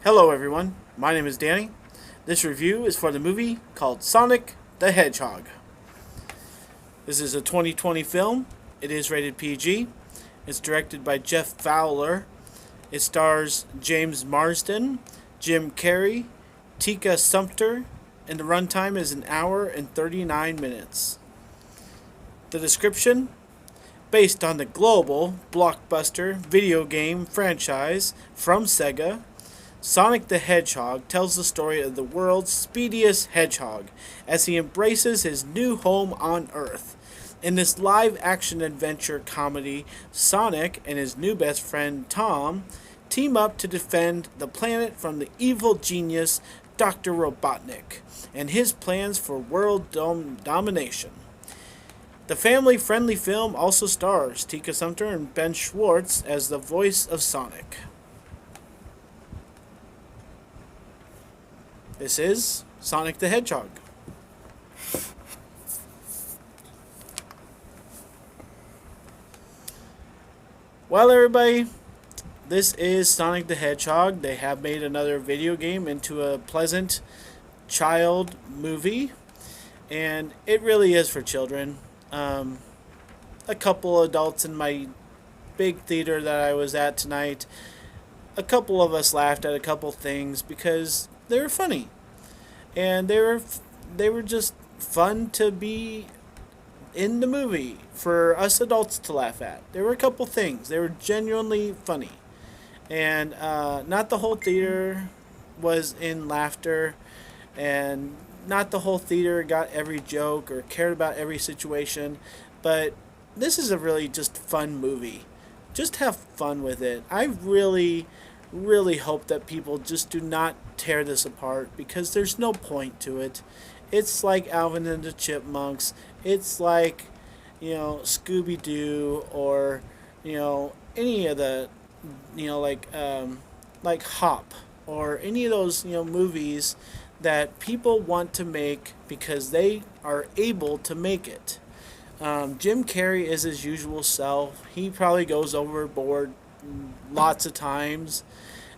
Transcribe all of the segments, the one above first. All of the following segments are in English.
Hello everyone, my name is Danny. This review is for the movie called Sonic the Hedgehog. This is a 2020 film. It is rated PG. It's directed by Jeff Fowler. It stars James Marsden, Jim Carrey, Tika Sumpter, and the runtime is an hour and 39 minutes. The description: based on the global blockbuster video game franchise from Sega, Sonic the Hedgehog tells the story of the world's speediest hedgehog as he embraces his new home on Earth. In this live-action adventure comedy, Sonic and his new best friend Tom team up to defend the planet from the evil genius Dr. Robotnik and his plans for world domination. The family-friendly film also stars Tika Sumpter and Ben Schwartz as the voice of Sonic. This is Sonic the Hedgehog. Well, everybody, this is Sonic the Hedgehog. They have made another video game into a pleasant child movie, and it really is for children. A couple adults in my big theater that I was at tonight, a couple of us laughed at a couple things because they were funny, and they were just fun to be in the movie for us adults to laugh at. There were a couple things. They were genuinely funny. And not the whole theater was in laughter, and not the whole theater got every joke or cared about every situation, but this is a really just fun movie. Just have fun with it. I really hope that people just do not tear this apart because there's no point to it. It's like Alvin and the Chipmunks. It's like, Scooby-Doo, or, any of the, like Hop, or any of those, movies that people want to make because they are able to make it. Jim Carrey is his usual self. He probably goes overboard lots of times,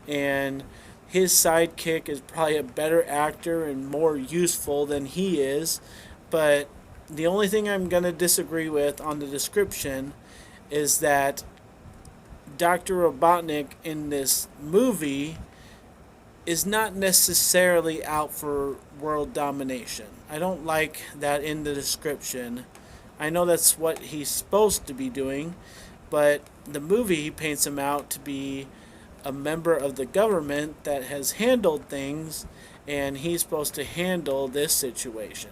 and his sidekick is probably a better actor and more useful than he is. But the only thing I'm going to disagree with on the description is that Dr. Robotnik in this movie is not necessarily out for world domination. I don't like that in the description. I know that's what he's supposed to be doing, but the movie paints him out to be a member of the government that has handled things, and he's supposed to handle this situation.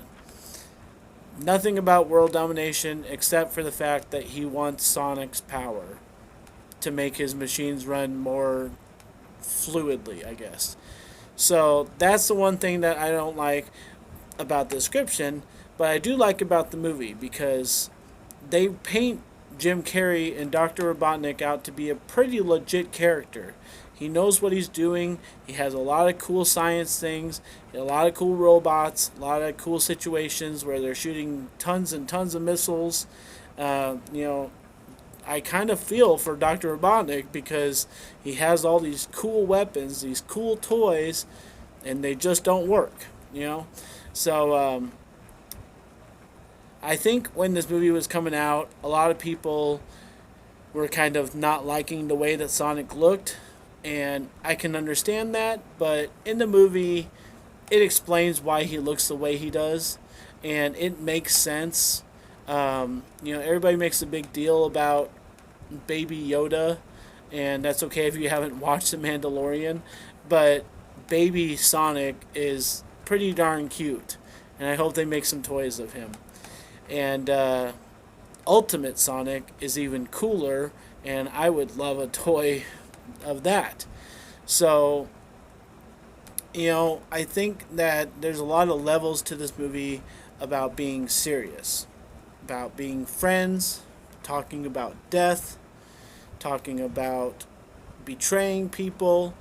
Nothing about world domination except for the fact that he wants Sonic's power to make his machines run more fluidly, I guess. So that's the one thing that I don't like about the description, but I do like about the movie because they paint Jim Carrey and Dr. Robotnik out to be a pretty legit character. He knows what he's doing. He has a lot of cool science things, a lot of cool robots, a lot of cool situations where they're shooting tons and tons of missiles. I kind of feel for Dr. Robotnik because he has all these cool weapons, these cool toys, and they just don't work, So, I think when this movie was coming out, a lot of people were kind of not liking the way that Sonic looked, and I can understand that, but in the movie, it explains why he looks the way he does, and it makes sense. Everybody makes a big deal about Baby Yoda, and that's okay if you haven't watched The Mandalorian, but Baby Sonic is pretty darn cute, and I hope they make some toys of him. And Ultimate Sonic is even cooler, and I would love a toy of that. So, I think that there's a lot of levels to this movie about being serious, about being friends, talking about death, talking about betraying people,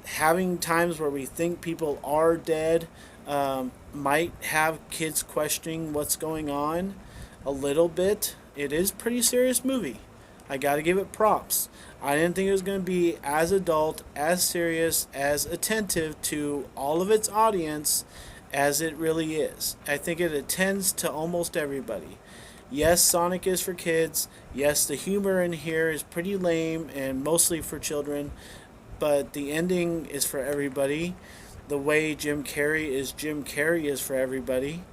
having times where we think people are dead, might have kids questioning what's going on a little bit. It is a pretty serious movie. I gotta give it props. I didn't think it was going to be as adult, as serious, as attentive to all of its audience as it really is. I think it attends to almost everybody. Yes, Sonic is for kids. Yes, the humor in here is pretty lame and mostly for children, but the ending is for everybody. The way Jim Carrey is for everybody.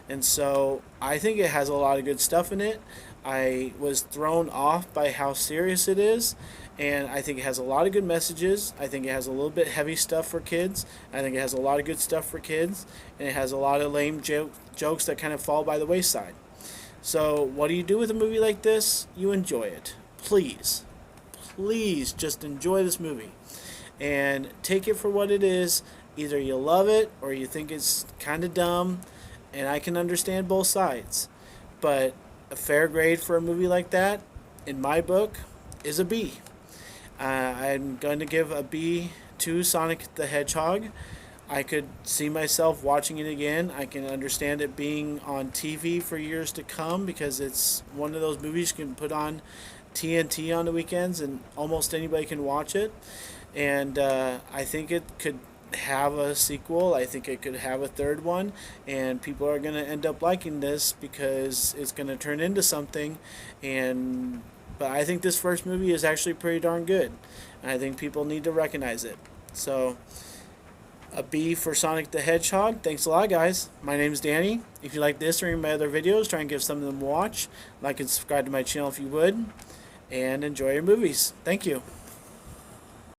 And so I think it has a lot of good stuff in it. I was thrown off by how serious it is, and I think it has a lot of good messages. I think it has a little bit heavy stuff for kids. I think it has a lot of good stuff for kids, and it has a lot of lame jokes that kind of fall by the wayside. So, what do you do with a movie like this? You enjoy it. Please, please just enjoy this movie and take it for what it is. Either you love it or you think it's kind of dumb, and I can understand both sides. But a fair grade for a movie like that, in my book, is a B. I'm going to give a B to Sonic the Hedgehog. I could see myself watching it again. I can understand it being on TV for years to come because it's one of those movies you can put on TNT on the weekends and almost anybody can watch it. And I think it could have a sequel. I think it could have a third one, and people are going to end up liking this because it's going to turn into something. And but I think this first movie is actually pretty darn good, and I think people need to recognize it. So a B for Sonic the Hedgehog. Thanks a lot, guys. My name is Danny. If you like this or any of my other videos, try and give some of them a watch. Like and subscribe to my channel if you would, and enjoy your movies. Thank you.